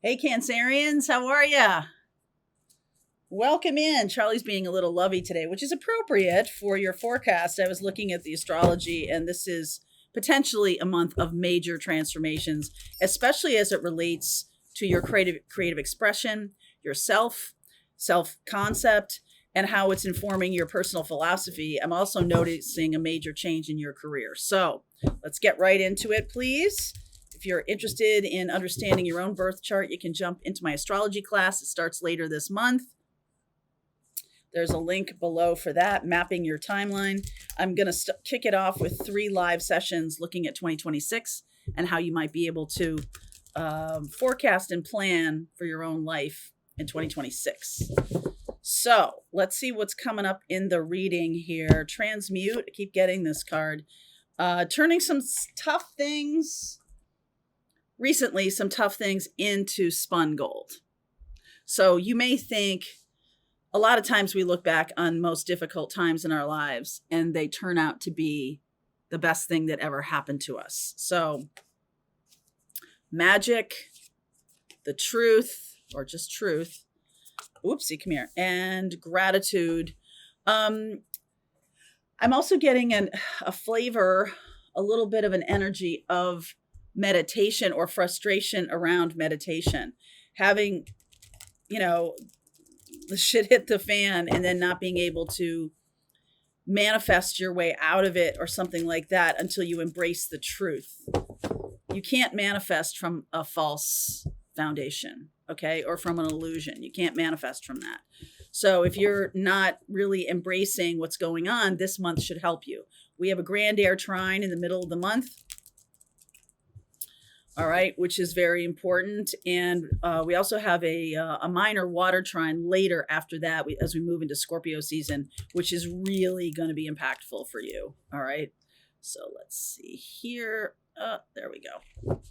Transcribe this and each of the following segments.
Hey, Cancerians, how are ya? Welcome in. Charlie's being a little lovey today, which is appropriate for your forecast. I was looking at the astrology, and this is potentially a month of major transformations, especially as it relates to your creative expression, your self concept, and how it's informing your personal philosophy. I'm also noticing a major change in your career. So let's get right into it, please. If you're interested in understanding your own birth chart, you can jump into my astrology class. It starts later this month. There's a link below for that, mapping your timeline. I'm going to kick it off with 3 live sessions looking at 2026 and how you might be able to forecast and plan for your own life in 2026. So let's see what's coming up in the reading here. Transmute, I keep getting this card. Turning some tough things into spun gold. So you may think, a lot of times we look back on most difficult times in our lives and they turn out to be the best thing that ever happened to us. So magic, the truth, or just truth, oopsie, come here, and gratitude. I'm also getting a flavor, a little bit of an energy of meditation or frustration around meditation. Having, the shit hit the fan and then not being able to manifest your way out of it or something like that until you embrace the truth. You can't manifest from a false foundation, okay, or from an illusion. You can't manifest from that. So if you're not really embracing what's going on, this month should help you. We have a grand air trine in the middle of the month. All right, which is very important. And we also have a minor water trine later after that as we move into Scorpio season, which is really going to be impactful for you. All right, so let's see here. There we go.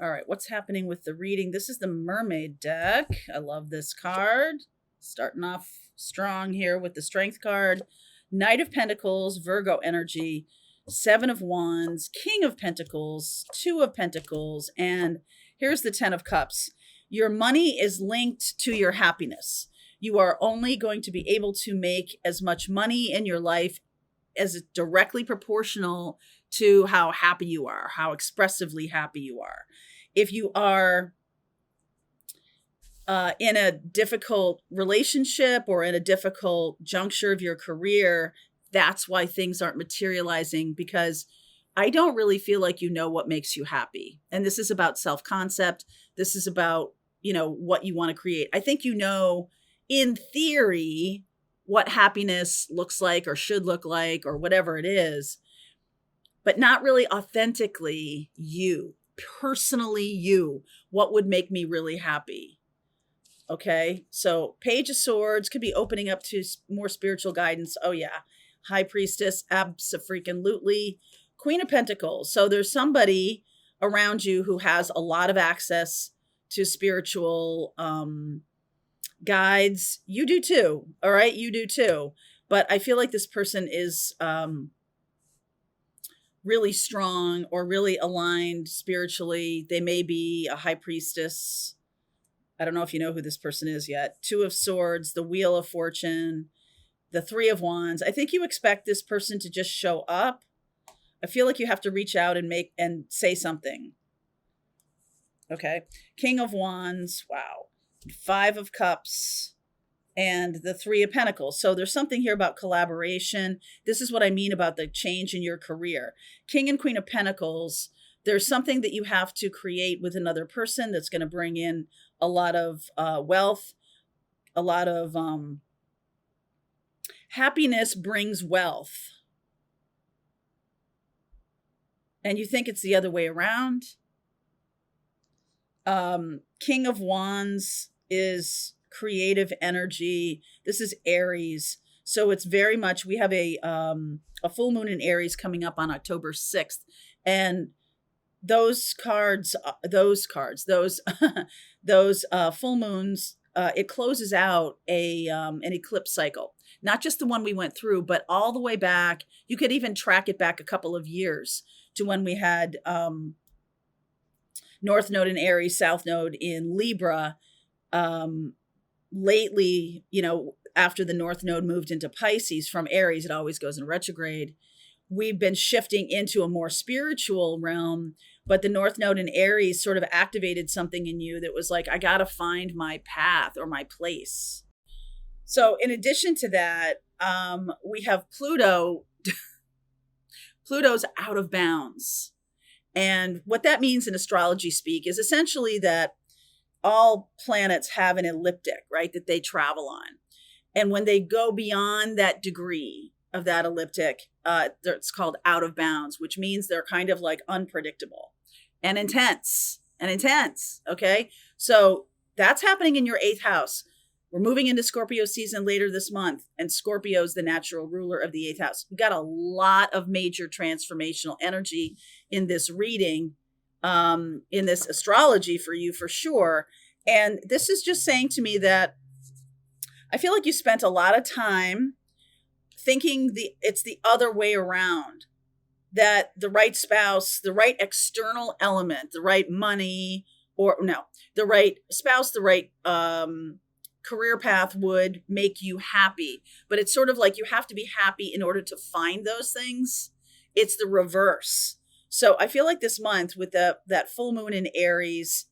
All right, what's happening with the reading? This is the Mermaid deck. I love this card. Starting off strong here with the Strength card. Knight of Pentacles, Virgo energy. 7 of Wands, King of Pentacles, 2 of Pentacles, and here's the 10 of Cups. Your money is linked to your happiness. You are only going to be able to make as much money in your life as directly proportional to how happy you are, how expressively happy you are. If you are in a difficult relationship or in a difficult juncture of your career, that's why things aren't materializing, because I don't really feel like you know what makes you happy. And this is about self-concept. This is about, what you want to create. I think in theory what happiness looks like or should look like or whatever it is, but not really authentically you, personally you. What would make me really happy? Okay, so Page of Swords could be opening up to more spiritual guidance. Oh yeah. High Priestess, abso-freaking-lutely. Queen of Pentacles. So there's somebody around you who has a lot of access to spiritual guides. You do too. All right, you do too. But I feel like this person is really strong or really aligned spiritually. They may be a High Priestess. I don't know if you know who this person is yet. 2 of Swords, the Wheel of Fortune, the 3 of Wands. I think you expect this person to just show up. I feel like you have to reach out and say something. Okay. King of Wands. Wow. 5 of Cups and the 3 of Pentacles. So there's something here about collaboration. This is what I mean about the change in your career. King and Queen of Pentacles. There's something that you have to create with another person that's going to bring in a lot of wealth, a lot of happiness brings wealth. And you think it's the other way around. King of Wands is creative energy. This is Aries. So it's very much, we have a full moon in Aries coming up on October 6th. And those full moons, it closes out an eclipse cycle. Not just the one we went through, but all the way back. You could even track it back a couple of years to when we had North Node in Aries, South Node in Libra. Lately, after the North Node moved into Pisces from Aries, it always goes in retrograde. We've been shifting into a more spiritual realm, but the North Node in Aries sort of activated something in you that was like, I got to find my path or my place. So in addition to that, we have Pluto. Pluto's out of bounds. And what that means in astrology speak is essentially that all planets have an ecliptic, right, that they travel on. And when they go beyond that degree of that ecliptic, it's called out of bounds, which means they're kind of like unpredictable and intense. Okay. So that's happening in your 8th house. We're moving into Scorpio season later this month, and Scorpio is the natural ruler of the 8th house. We've got a lot of major transformational energy in this reading, in this astrology for you, for sure. And this is just saying to me that I feel like you spent a lot of time thinking it's the other way around, that the right spouse, the right external element, the right money, the right spouse, the right career path would make you happy. But it's sort of like you have to be happy in order to find those things. It's the reverse. So I feel like this month with that full moon in Aries,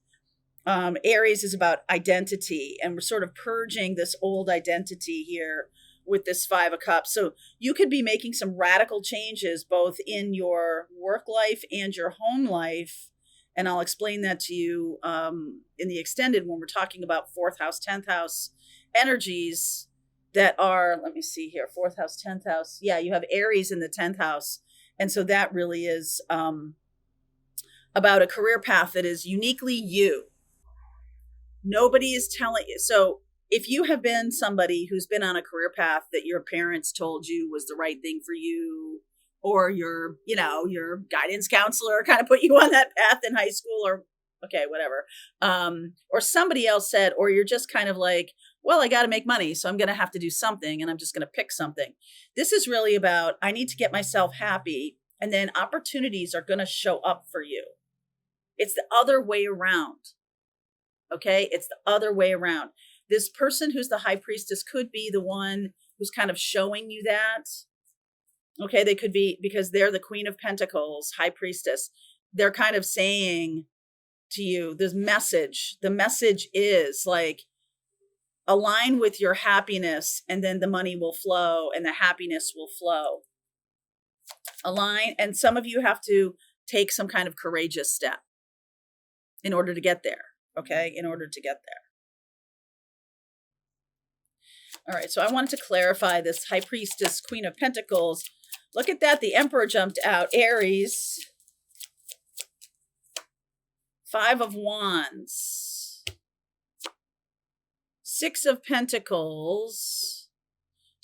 Aries is about identity, and we're sort of purging this old identity here with this 5 of Cups. So you could be making some radical changes both in your work life and your home life. And I'll explain that to you in the extended when we're talking about 4th house, 10th house energies that are, let me see here, 4th house, 10th house. Yeah, you have Aries in the 10th house. And so that really is about a career path that is uniquely you. Nobody is telling you. So if you have been somebody who's been on a career path that your parents told you was the right thing for you, or your guidance counselor kind of put you on that path in high school, or okay, whatever. Or somebody else said, or you're just kind of like, well, I got to make money, so I'm going to have to do something, and I'm just going to pick something. This is really about, I need to get myself happy, and then opportunities are going to show up for you. It's the other way around. Okay. It's the other way around. This person who's the high priestess could be the one who's kind of showing you that. Okay. They could be, because they're the Queen of Pentacles, high priestess. They're kind of saying to you, this message, the message is like, align with your happiness, and then the money will flow and the happiness will flow. Align. And some of you have to take some kind of courageous step in order to get there. Okay. In order to get there. All right. So I wanted to clarify this high priestess, Queen of Pentacles. Look at that. The Emperor jumped out. Aries. 5 of Wands. 6 of Pentacles.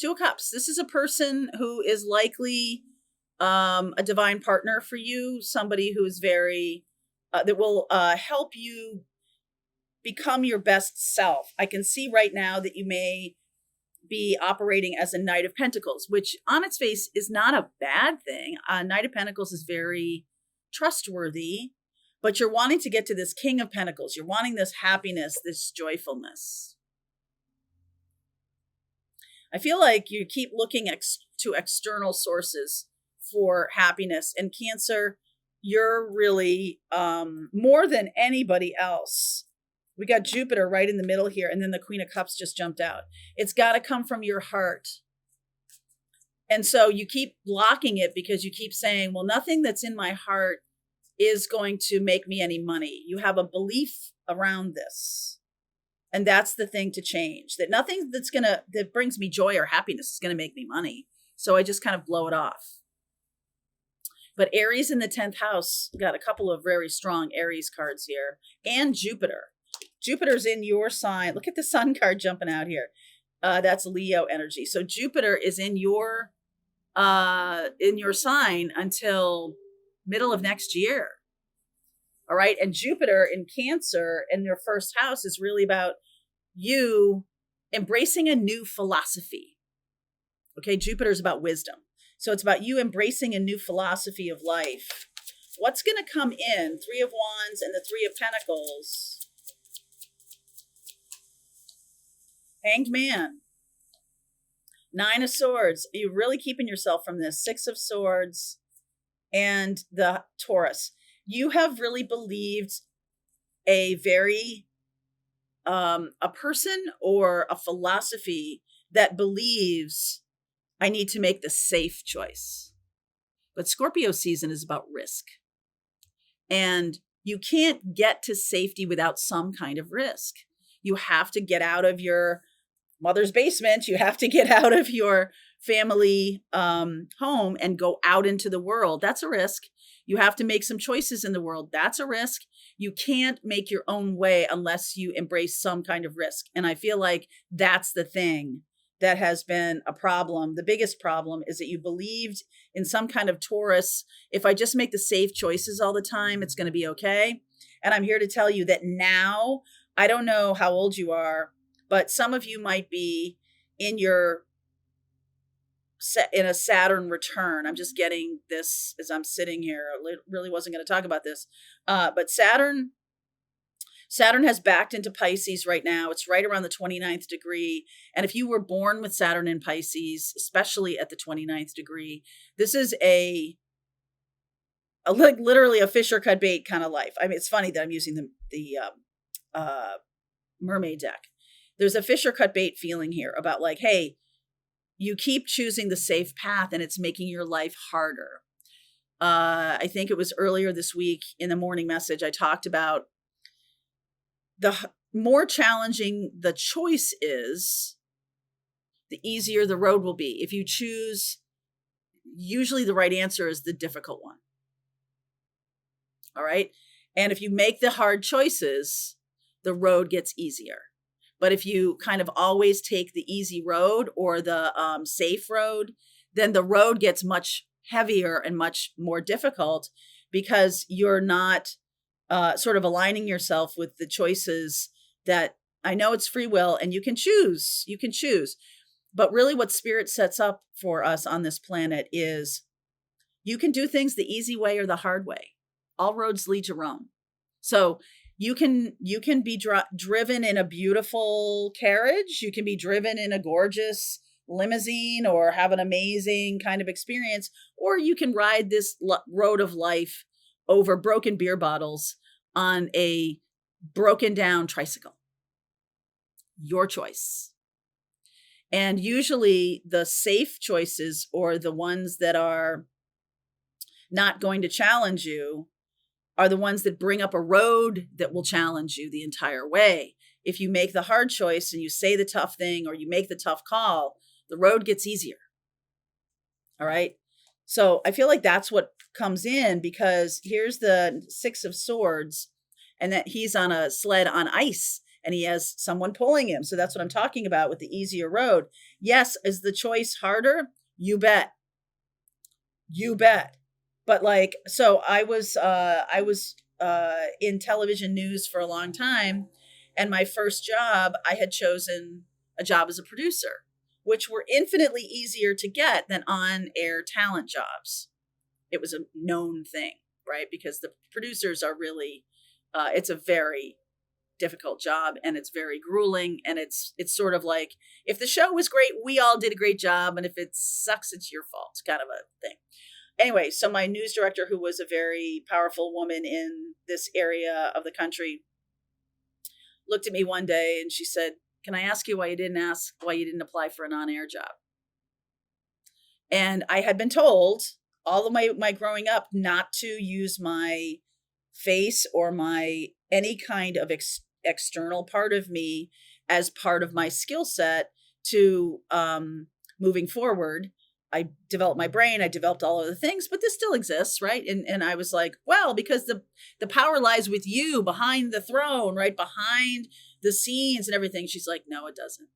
2 of Cups. This is a person who is likely a divine partner for you. Somebody who is very, that will help you become your best self. I can see right now that you may be operating as a Knight of Pentacles, which on its face is not a bad thing. Knight of Pentacles is very trustworthy, but you're wanting to get to this King of Pentacles. You're wanting this happiness, this joyfulness. I feel like you keep looking to external sources for happiness. And Cancer, you're really more than anybody else. We got Jupiter right in the middle here, and then the Queen of Cups just jumped out. It's got to come from your heart. And so you keep blocking it because you keep saying, well, nothing that's in my heart is going to make me any money. You have a belief around this. And that's the thing to change, that nothing that brings me joy or happiness is going to make me money. So I just kind of blow it off. But Aries in the 10th house, got a couple of very strong Aries cards here, and Jupiter. Jupiter's in your sign. Look at the Sun card jumping out here. That's Leo energy. So Jupiter is in your sign until middle of next year. All right. And Jupiter in Cancer in your first house is really about you embracing a new philosophy. Okay. Jupiter is about wisdom. So it's about you embracing a new philosophy of life. What's going to come in? Three of Wands and the Three of Pentacles. Hanged Man. Nine of Swords. Are you really keeping yourself from this? Six of Swords and the Taurus. You have really believed a very, a person or a philosophy that believes I need to make the safe choice. But Scorpio season is about risk. And you can't get to safety without some kind of risk. You have to get out of your mother's basement. You have to get out of your family home and go out into the world. That's a risk. You have to make some choices in the world. That's a risk. You can't make your own way unless you embrace some kind of risk. And I feel like that's the thing that has been a problem. The biggest problem is that you believed in some kind of Taurus. If I just make the safe choices all the time, it's going to be okay. And I'm here to tell you that now, I don't know how old you are, but some of you might be in a Saturn return. I'm just getting this as I'm sitting here. I really wasn't going to talk about this. But Saturn has backed into Pisces right now. It's right around the 29th degree. And if you were born with Saturn in Pisces, especially at the 29th degree, this is literally a fish or cut bait kind of life. I mean, it's funny that I'm using the mermaid deck. There's a fish or cut bait feeling here about like, hey, you keep choosing the safe path and it's making your life harder. I think it was earlier this week in the morning message, I talked about the more challenging the choice is, the easier the road will be. If you choose, usually the right answer is the difficult one. All right. And if you make the hard choices, the road gets easier. But if you kind of always take the easy road or the safe road, then the road gets much heavier and much more difficult because you're not sort of aligning yourself with the choices that, I know it's free will and you can choose. But really what Spirit sets up for us on this planet is you can do things the easy way or the hard way. All roads lead to Rome. So you can be driven in a beautiful carriage. You can be driven in a gorgeous limousine or have an amazing kind of experience, or you can ride this road of life over broken beer bottles on a broken down tricycle. Your choice. And usually the safe choices, or the ones that are not going to challenge you, are the ones that bring up a road that will challenge you the entire way. If you make the hard choice and you say the tough thing or you make the tough call, the road gets easier. All right. So I feel like that's what comes in, because here's the Six of Swords and that he's on a sled on ice and he has someone pulling him. So that's what I'm talking about with the easier road. Yes. Is the choice harder? You bet. But like, so I was in television news for a long time, and my first job, I had chosen a job as a producer, which were infinitely easier to get than on-air talent jobs. It was a known thing, right? Because the producers are really, it's a very difficult job and it's very grueling, and it's sort of like, if the show was great, we all did a great job, and if it sucks, it's your fault, kind of a thing. Anyway, so my news director, who was a very powerful woman in this area of the country, looked at me one day and she said, "Can I ask you why you didn't apply for an on-air job?" And I had been told all of my growing up not to use my face or my any kind of external part of me as part of my skill set to moving forward. I developed my brain, I developed all of the things, but this still exists, right? And I was like, well, because the power lies with you behind the throne, right? Behind the scenes and everything. She's like, no, it doesn't.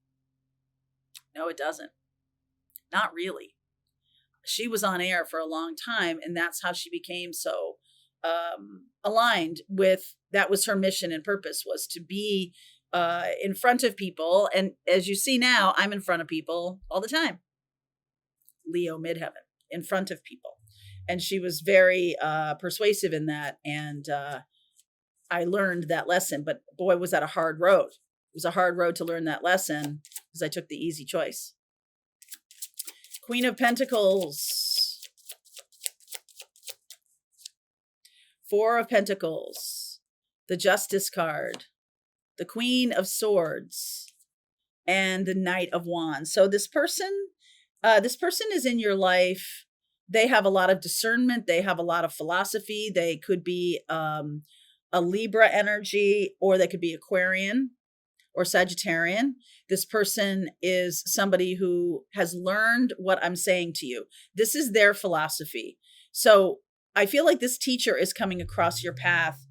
No, it doesn't. Not really. She was on air for a long time, and that's how she became so aligned with, that was her mission and purpose, was to be in front of people. And as you see now, I'm in front of people all the time. Leo midheaven, in front of people. And she was very persuasive in that. And I learned that lesson. But boy, was that a hard road. It was a hard road to learn that lesson because I took the easy choice. Queen of Pentacles. Four of Pentacles. The Justice card. The Queen of Swords. And the Knight of Wands. So this person is in your life. They have a lot of discernment. They have a lot of philosophy. They could be a Libra energy, or they could be Aquarian or Sagittarian. This person is somebody who has learned what I'm saying to you. This is their philosophy. So I feel like this teacher is coming across your path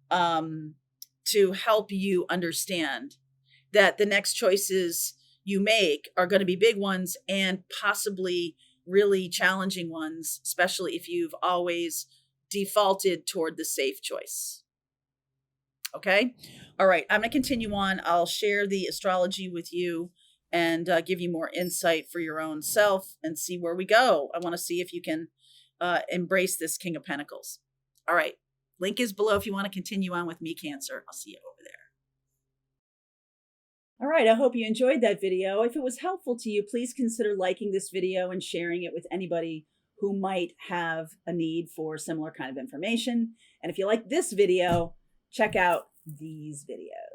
to help you understand that the next choices you make are going to be big ones and possibly really challenging ones, especially if you've always defaulted toward the safe choice. Okay. All right. I'm going to continue on. I'll share the astrology with you and give you more insight for your own self and see where we go. I want to see if you can embrace this King of Pentacles. All right. Link is below if you want to continue on with me, Cancer. I'll see you over there. All right, I hope you enjoyed that video. If it was helpful to you, please consider liking this video and sharing it with anybody who might have a need for similar kind of information. And if you like this video, check out these videos.